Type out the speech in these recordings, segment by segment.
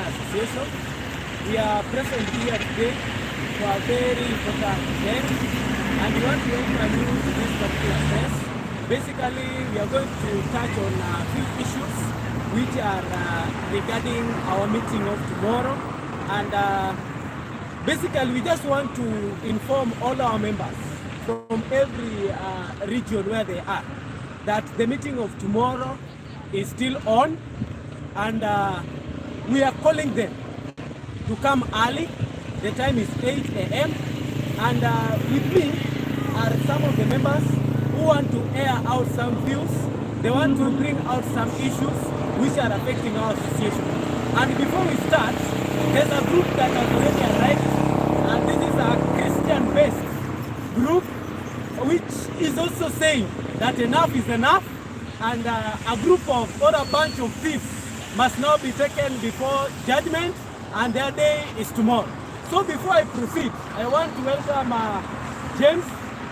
Alumni Association. We are present here today for a very important event, and we want to welcome you to this particular place. Basically, we are going to touch on a few issues which are regarding our meeting of tomorrow, and basically we just want to inform all our members from every region where they are that the meeting of tomorrow is still on, and we are calling them to come early. The time is 8 a.m. and with me are some of the members who want to air out some views. They want to bring out some issues which are affecting our association. And before we start, there's a group that has already arrived, and this is a Christian-based group which is also saying that enough is enough, and a group of or a bunch of thieves must not be taken before judgment, and their day is tomorrow. So before I proceed, I want to welcome James,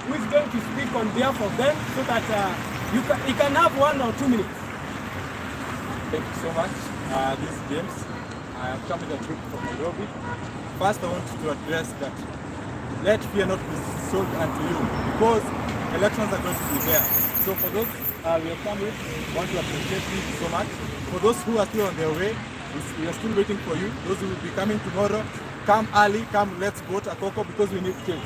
who is going to speak on behalf of them, so that you can have 1 or 2 minutes. Thank you so much. This is James. I am coming a group from Nairobi. First, I want to address that let fear not be sold unto you, because elections are going to be there. So for those we are coming, want to appreciate you so much. For those who are still on their way, we are still waiting for you. Those who will be coming tomorrow, come early, come, let's vote Akoko, because we need change.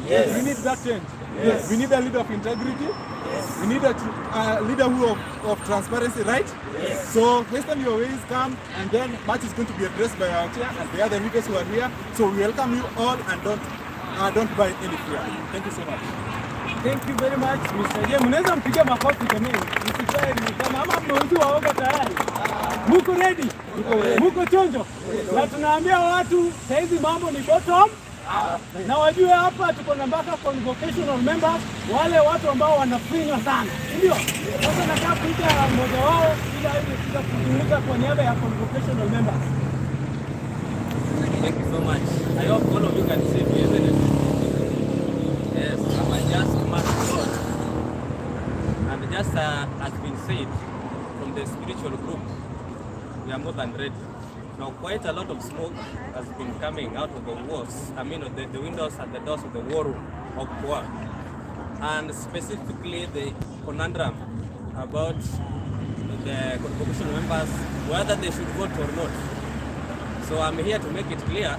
Yes. We need that change. Yes. We need a leader of integrity. Yes. We need a leader who of transparency, right? Yes. So hasten your ways, come, and then much is going to be addressed by our chair and the other leaders who are here. So we welcome you all, and don't buy any fear. Thank you so much. Thank you very much, Mr. James. Mnaweza mpigia makofi jamani. Msikae kama ama mmeuziwa waoga tayari. Muko ready? Muko chonjo? Na tunaambia watu saizi mambo ni bottom. Na wajue hapa tuko na mpaka convocational members, wale watu ambao wanafinywa sana. Ndio? Sasa nataka kuita mmoja wao ili aweze kuzungumza kwa niaba ya convocational members. Thank you so much. I hope all of you can see me, isn't it? Yes, I'm just man of God. And just as been said from the spiritual group, we are more than ready. Now quite a lot of smoke has been coming out of the walls, the windows and the doors of the war room of Kwa. And specifically the conundrum about the convocation members, whether they should vote or not. So I'm here to make it clear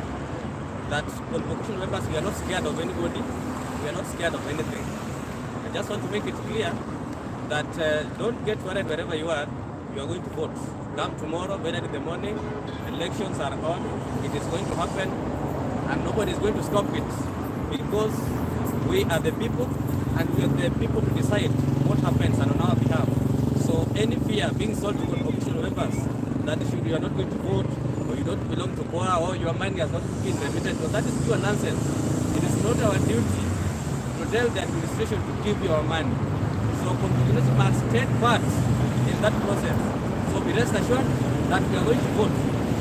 that convocation members, we are not scared of anybody, we are not scared of anything. I just want to make it clear that don't get worried wherever you are going to vote. Come tomorrow, very early in the morning, elections are on, it is going to happen, and nobody is going to stop it, because we are the people, and we are the people to decide what happens and on our behalf. So any fear being sold to convocation members that you are not going to vote, or you don't belong to Kora, or your money has not been remitted, so that is pure nonsense. It is not our duty to tell the administration to give you our money. So convocation must take part in that process. So be rest assured that we are going to vote.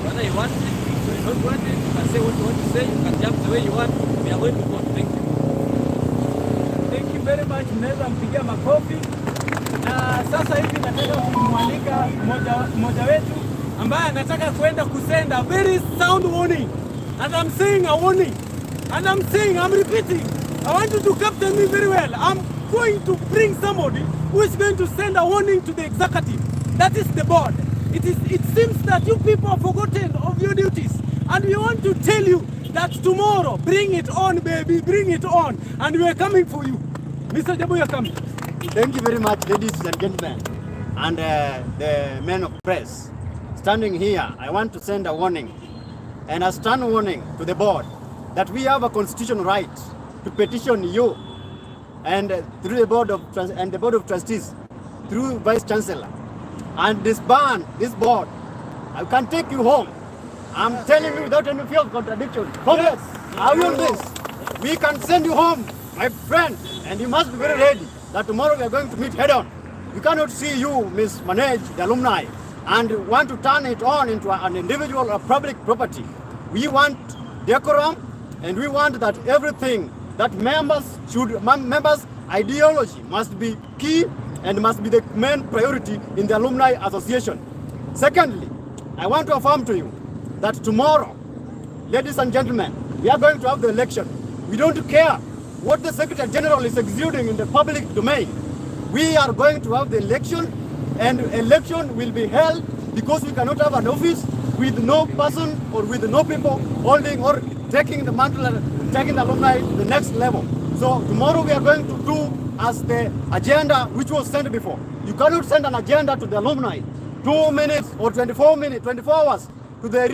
Whether you want it, or you don't want it, you can say what you want to say, you can jump the way you want, we are going to vote. Thank you. Thank you very much. Mnaweza mpigia makofi. Na sasa hivi nataka kumwalika mmoja wetu ambaye anataka kwenda kusend a very sound warning. And I'm saying a warning. And I'm repeating. I want you to capture me very well. I'm going to bring somebody who is going to send a warning to the executive. That is the board. It seems that you people have forgotten of your duties. And we want to tell you that tomorrow, bring it on, baby, bring it on. And we are coming for you. Mr. Jabu, you are coming. Thank you very much, ladies and gentlemen, and the men of press. Standing here, I want to send a warning, and a stern warning to the board, that we have a constitutional right to petition you, and through the board of trustees, through vice chancellor, and disband this board. I can take you home. I'm telling you without any fear of contradiction. Congress, are you on this? We can send you home, my friend, and you must be very ready that tomorrow we are going to meet head on. We cannot see you mismanage the alumni and want to turn it on into an individual or public property. We want decorum, and we want that everything that members ideology must be key and must be the main priority in the alumni association. Secondly, I want to affirm to you that tomorrow, ladies and gentlemen, we are going to have the election. We don't care what the Secretary General is exuding in the public domain. We are going to have the election, and election will be held because we cannot have an office with no person or with no people holding or taking the mantle and taking the alumni to the next level. So tomorrow we are going to do as the agenda which was sent before. You cannot send an agenda to the alumni 2 minutes or 24 minutes, 24 hours to the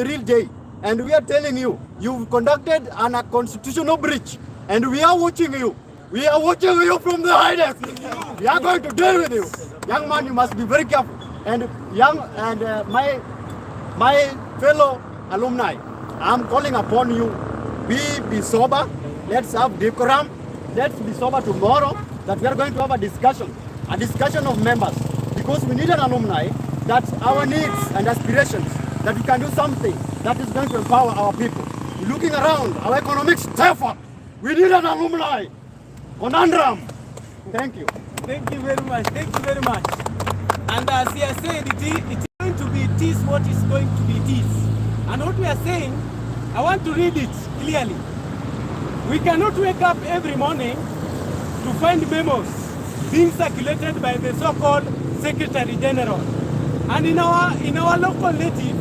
real day. And we are telling you, you've conducted an constitutional breach, and we are watching you. We are watching you from the highest. We are going to deal with you. Young man, you must be very careful. And my fellow alumni, I'm calling upon you, be sober. Let's have decorum. Let's be sober tomorrow, that we are going to have a discussion of members, because we need an alumni that our needs and aspirations, that we can do something that is going to empower our people. Looking around, our economics suffer. We need an alumni conundrum. Thank you. Thank you very much. Thank you very much. And as he has said, it's going to be it is what is going to be it is. And what we are saying, I want to read it clearly. We cannot wake up every morning to find memos being circulated by the so-called Secretary General. And in our local native,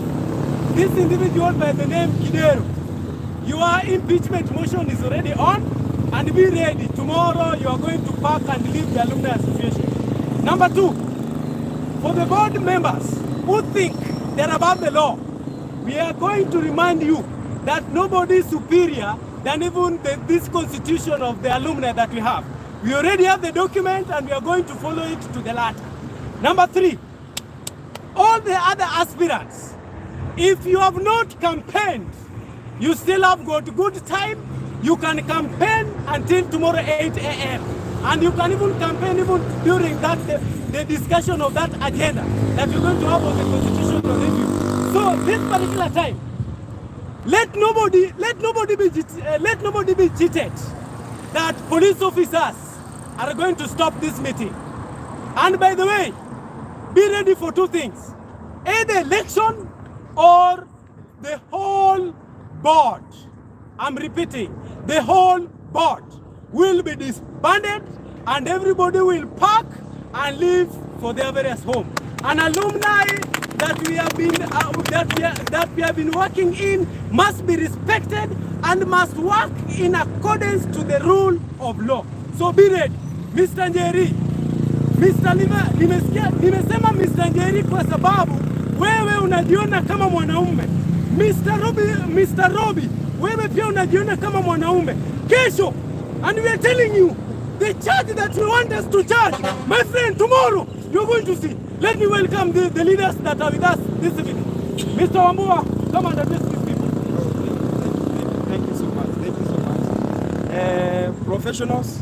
this individual by the name Kidero, your impeachment motion is already on, and be ready. Tomorrow you are going to pack and leave the Alumni Association. Number two, for the board members who think they're above the law, we are going to remind you that nobody is superior than even this constitution of the alumni that we have. We already have the document, and we are going to follow it to the letter. Number three, all the other aspirants, if you have not campaigned, you still have got good time. You can campaign until tomorrow 8 a.m. And you can even campaign even during that the discussion of that agenda that we're going to have on the constitutional review. So this particular time, let nobody be cheated that police officers are going to stop this meeting. And by the way, be ready for two things: either election or the whole board. I'm repeating, the whole board will be disbanded, and everybody will pack and leave for their various home. An alumni that we have been working in must be respected and must work in accordance to the rule of law. So be ready. Mr. Njeri, nimesema Mr. Njeri kwa sababu wewe unajiona kama mwanaume. Mr. Robi, wewe pia unajiona kama mwanaume. Kesho, and we are telling you, the charge that you want us to charge, my friend, tomorrow, you're going to see. Let me welcome the leaders that are with us this evening. Mr. Wambua, come and address these people. Thank you so much. Thank you so much. Professionals,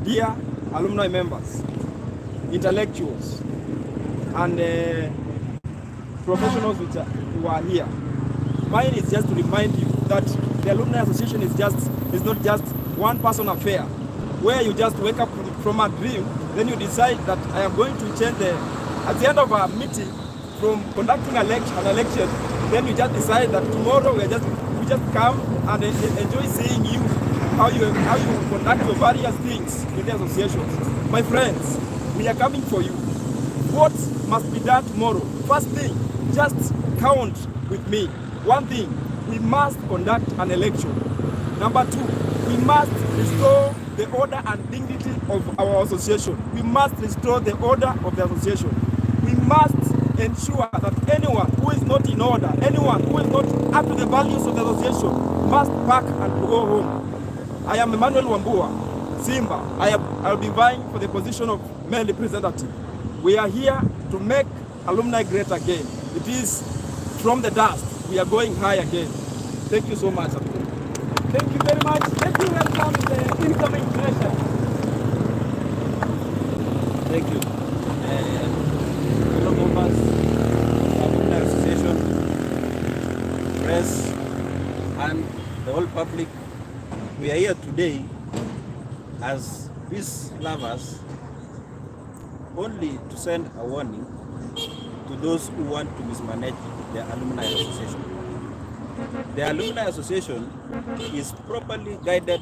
dear alumni members, intellectuals, and professionals who are here. Mine is just to remind you that the Alumni Association is not just one person affair, where you just wake up from a dream, then you decide that I am going to change at the end of a meeting from conducting an election, then you just decide that tomorrow we just come and enjoy seeing you, how you conduct your various things in the association. My friends, we are coming for you. What must be done tomorrow? First thing, just count with me. One thing, we must conduct an election. Number two, we must restore the order and dignity of our association. We must restore the order of the association. We must ensure that anyone who is not in order, anyone who is not up to the values of the association, must pack and go home. I am Emmanuel Wambua, Simba. I'll be vying for the position of male representative. We are here to make alumni great again. It is from the dust. We are going high again. Thank you so much. Thank you very much. Let me welcome the incoming treasurer. Thank you. Fellow members, Alumni Association, press, and the whole public, we are here today as peace lovers only to send a warning to to those who want to mismanage the Alumni Association. The Alumni Association is properly guided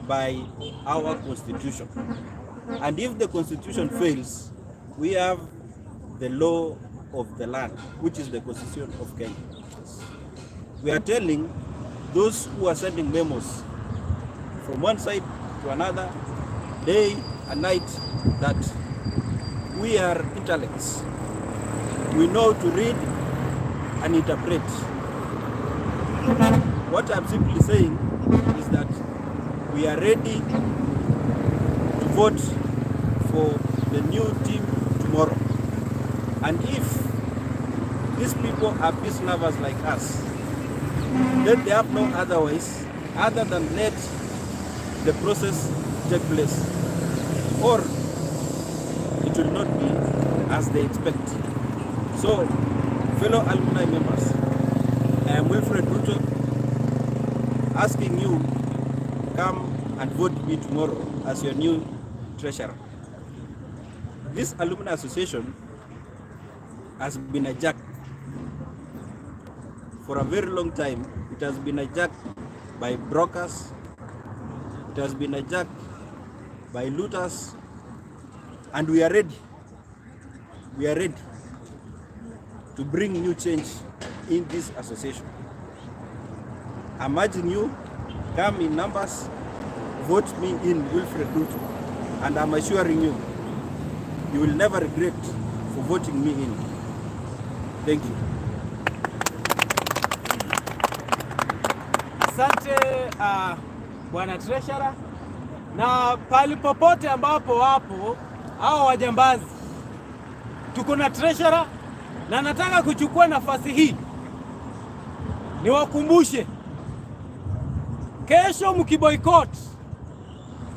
by our Constitution. And if the Constitution fails, we have the law of the land, which is the Constitution of Kenya. We are telling those who are sending memos from one side to another, day and night, that we are intellects. We know to read and interpret. What I'm simply saying is that we are ready to vote for the new team tomorrow. And if these people are peace lovers like us, then they have no other ways other than let the process take place, or it will not be as they expect. So, fellow alumni members, I am Wilfred Ruto, asking you come and vote me tomorrow as your new treasurer. This alumni association has been hijacked for a very long time. It has been hijacked by brokers, it has been hijacked by looters, and we are ready. We are ready to bring new change in this association. I'm urging you, come in numbers, vote me in, Wilfred Ruto, and I'm assuring you, you will never regret for voting me in. Thank you. Asante Bwana Treasurer, na pali popote ambapo wapo hao wajambazi, tuko na Treasurer, na nataka kuchukua nafasi hii niwakumbushe, kesho mkiboycott,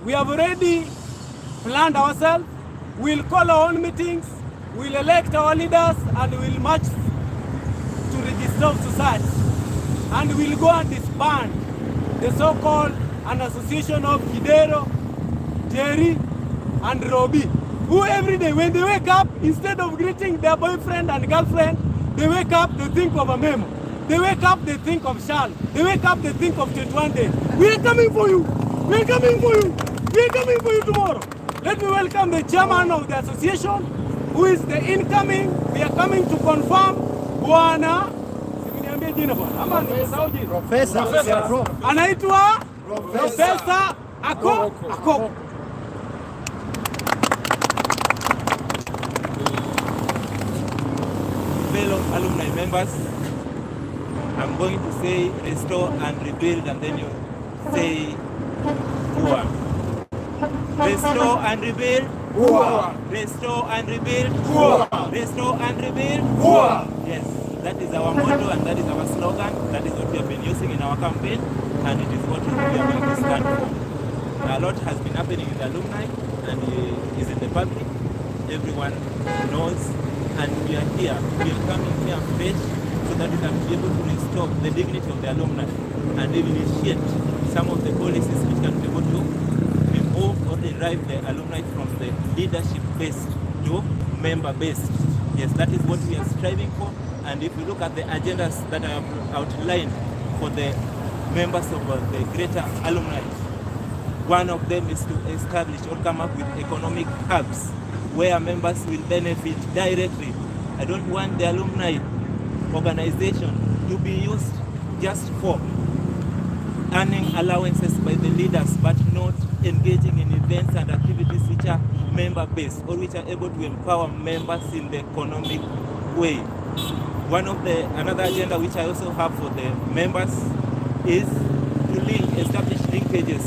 we have already planned ourselves. We'll call our own meetings, we'll elect our leaders, and we'll march to register of society. And we'll go and disband the so-called an association of Kidero, Jerry, and Robbie, who every day when they wake up, instead of greeting their boyfriend and girlfriend, they wake up, they think of a memo. They wake up, they think of Shal. They wake up, they think of 21 days. We are coming for you. We are coming for you. We are coming for you tomorrow. Let me welcome the chairman of the association, who is the incoming. We are coming to confirm Bwana Professor. anaitwa Professor Akoko. Fellow alumni members, I'm going to say restore and rebuild, and then you say poor. Restore and rebuild. Poor. Restore and rebuild. Poor. Restore and rebuild. Poor. Yes, that is our motto and that is our slogan. That is what we have been using in our campaign, and it is what we are going to stand for. A lot has been happening in the alumni and is in the public. Everyone knows, and we are here. We are coming here fresh so that we can be able to restore the dignity of the alumni and initiate some of the policies which can be able to remove or derive the alumni from the leadership based to member based. Yes, that is what we are striving for. And if you look at the agendas that I have outlined for the members of the greater alumni, one of them is to establish or come up with economic hubs where members will benefit directly. I don't want the alumni organization to be used just for earning allowances by the leaders, but not engaging in events and activities which are member-based or which are able to empower members in the economic way. Another agenda which I also have for the members is to establish linkages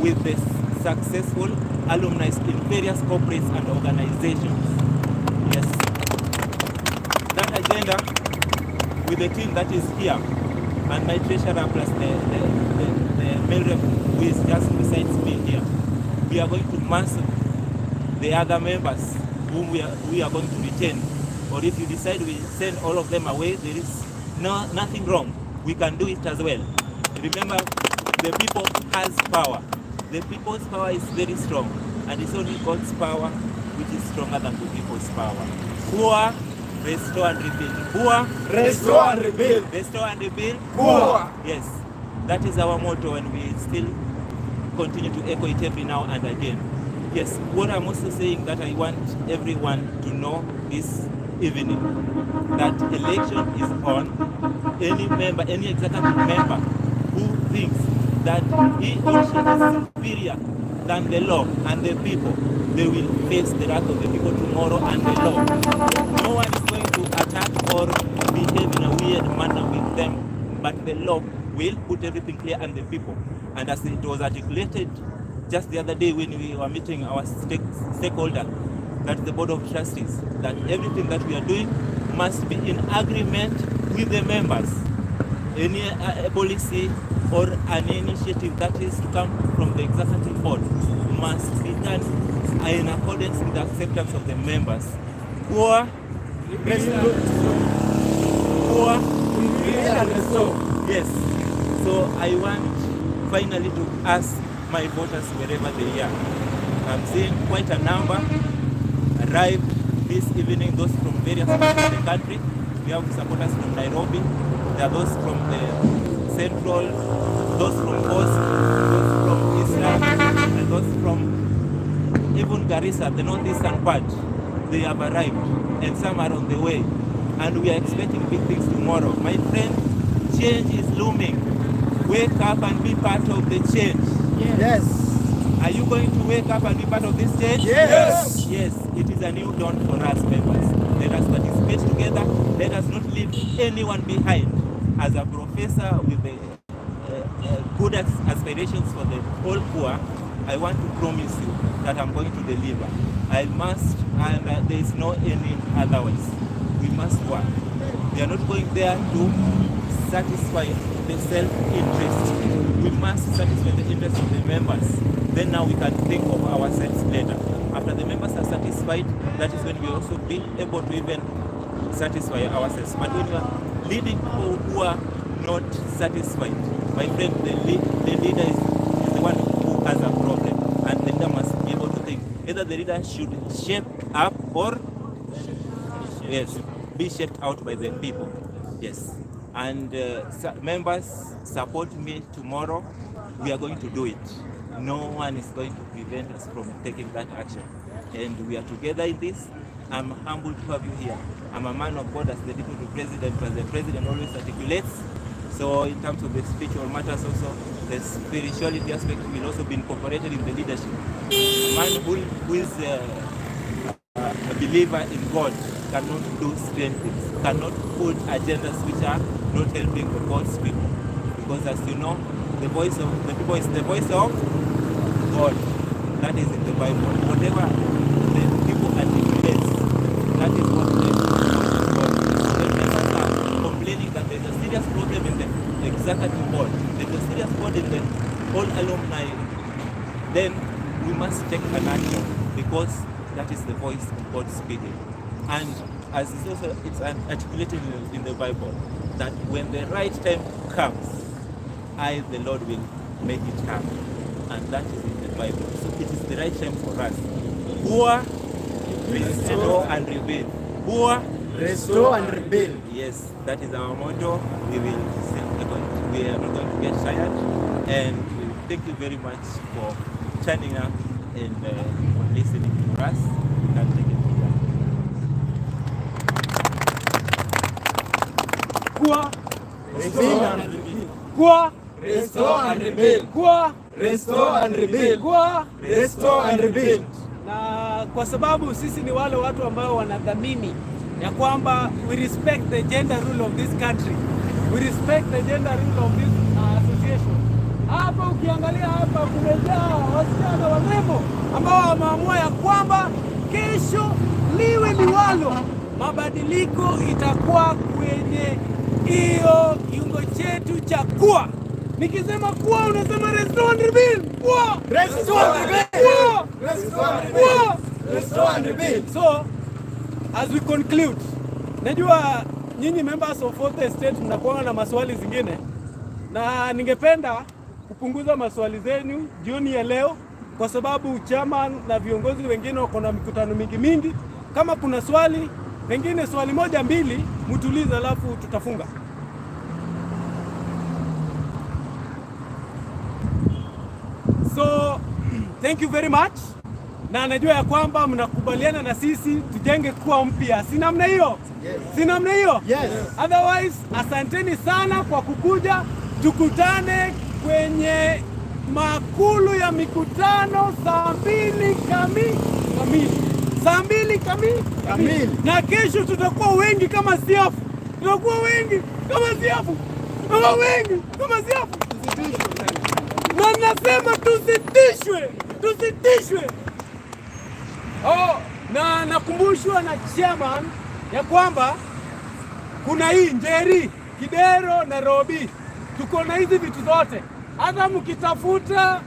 with the successful alumni in various corporates and organizations. Yes. That agenda with the team that is here and my treasurer plus the male rep who is just besides me here, we are going to master the other members whom we are going to retain. Or if you decide we send all of them away, there is nothing wrong. We can do it as well. Remember, the people has power. The people's power is very strong, and it's only God's power which is stronger than the people's power. Poor, Restore and rebuild. Poor. Restore and rebuild. Restore and rebuild. Poor. Yes, that is our motto, and we still continue to echo it every now and again. Yes, what I'm also saying that I want everyone to know this evening, that election is on. Any member, any executive member who thinks that he or she is superior than the law and the people, they will face the wrath of the people tomorrow and the law. No one is going to attack or behave in a weird manner with them, but the law will put everything clear and the people. And as it was articulated just the other day when we were meeting our stakeholder, that the Board of Trustees, that everything that we are doing must be in agreement with the members. Any policy or an initiative that is to come from the executive board must be done in accordance with the acceptance of the members. Poor, poor, yes. So I want finally to ask my voters wherever they are. I'm seeing quite a number arrive this evening, those from various parts of the country. We have supporters from Nairobi, there are those from the Central, those from Coast, those from Eastern, and those from even Garissa, the northeastern part. They have arrived, and some are on the way. And we are expecting big things tomorrow. My friend, change is looming. Wake up and be part of the change. Yes. Are you going to wake up and be part of this change? Yes. Yes, it is a new dawn for us members. Let us participate together. Let us not leave anyone behind. As a professor with the good aspirations for the whole poor, I want to promise you that I'm going to deliver. I must, and there is no any otherwise. We must work. We are not going there to satisfy the self-interest. We must satisfy the interest of the members. Then now we can think of ourselves later. After the members are satisfied, that is when we also be able to even satisfy ourselves. But when we are leading people who are not satisfied, my friend, the leader is the one who has a problem. And the leader must be able to think either the leader should shape up or yes, be shaped out by the people. Yes. And members, support me tomorrow. We are going to do it. No one is going to prevent us from taking that action. And we are together in this. I'm humbled to have you here. I'm a man of God, as the deputy president, as the president always articulates. So in terms of the spiritual matters also, the spirituality aspect will also be incorporated in the leadership. A man who is a believer in God cannot do strange things, cannot put agendas which are not helping for God's people. Because as you know, the voice of the people is the voice of God. That is in the Bible. Whatever the people articulate, that is what the voice of God. The members are complaining that there is a serious problem in the executive board. There is a serious problem in the whole alumni. Then we must take an action, because that is the voice of God speaking. And as it's articulated in the Bible, that when the right time comes, I, the Lord, will make it happen. And that is in the Bible. So it is the right time for us. Poor, restore and rebuild. Poor, Restore and rebuild. yes, that is our motto. We are not going to get tired. And we thank you very much for turning up and listening to us. You can take it from there. Poor, Restore and rebuild. poor, Restore and rebuild. poor, Restore and rebuild. poor. Restore and rebuild. Na kwa sababu sisi ni wale watu ambao wanadhamini ya kwamba we respect the gender rule of this country. We respect the gender rule of this association. Hapa ukiangalia hapa kumejaa wasichana warembo ambao wameamua ya kwamba kesho liwe liwalo, mabadiliko itakuwa kwenye hiyo kiungo chetu cha kuwa. Nikisema kuwa unasema restore and rebuild. Kuwa. Restore and rebuild. Kuwa. Restore and Kuwa. rebuild. Restore and rebuild. So, as we conclude, najua nyinyi members of Fourth Estate mnakuwa na maswali zingine, na ningependa kupunguza maswali zenu jioni ya leo, kwa sababu chama na viongozi wengine wako na mikutano mingi. Kama kuna swali pengine swali moja mbili mtulize, alafu tutafunga. So thank you very much, na najua ya kwamba mnakubaliana na sisi tujenge kuwa mpya, si namna hiyo? Yes. Si namna hiyo? Yes. Otherwise, asanteni sana kwa kukuja, tukutane kwenye makulu ya mikutano saa 2 kamili. Saa 2 kamili. Na kesho tutakuwa wengi kama siafu. Tutakuwa wengi kama siafu. Tutakuwa wengi kama siafu. Na nasema tusitishwe. Oh, na nakumbushwa na chairman ya kwamba kuna hii Njeri, Kidero na Robi. Tuko na hizi vitu zote. Hata mkitafuta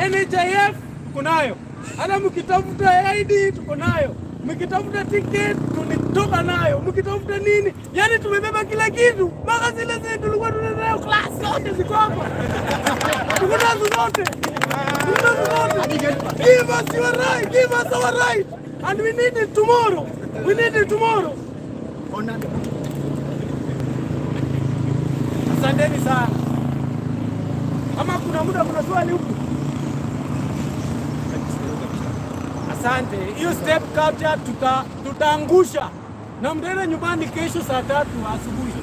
NHIF tuko nayo. Hata mkitafuta ID tuko nayo. Mkitafuta ticket tunitoka nayo. Mkitafuta nini? Yaani tumebeba kila kitu. Mpaka zile zetu tulikuwa tunazo class zote ziko hapa. Tuko nazo zote. Give us your right. Give us our right. And we need it tomorrow. Asanteni sana. Kama kuna muda kuna swali huku. Asante. Hiyo step culture tutaangusha. Na mtaenda nyumbani kesho saa 3 asubuhi.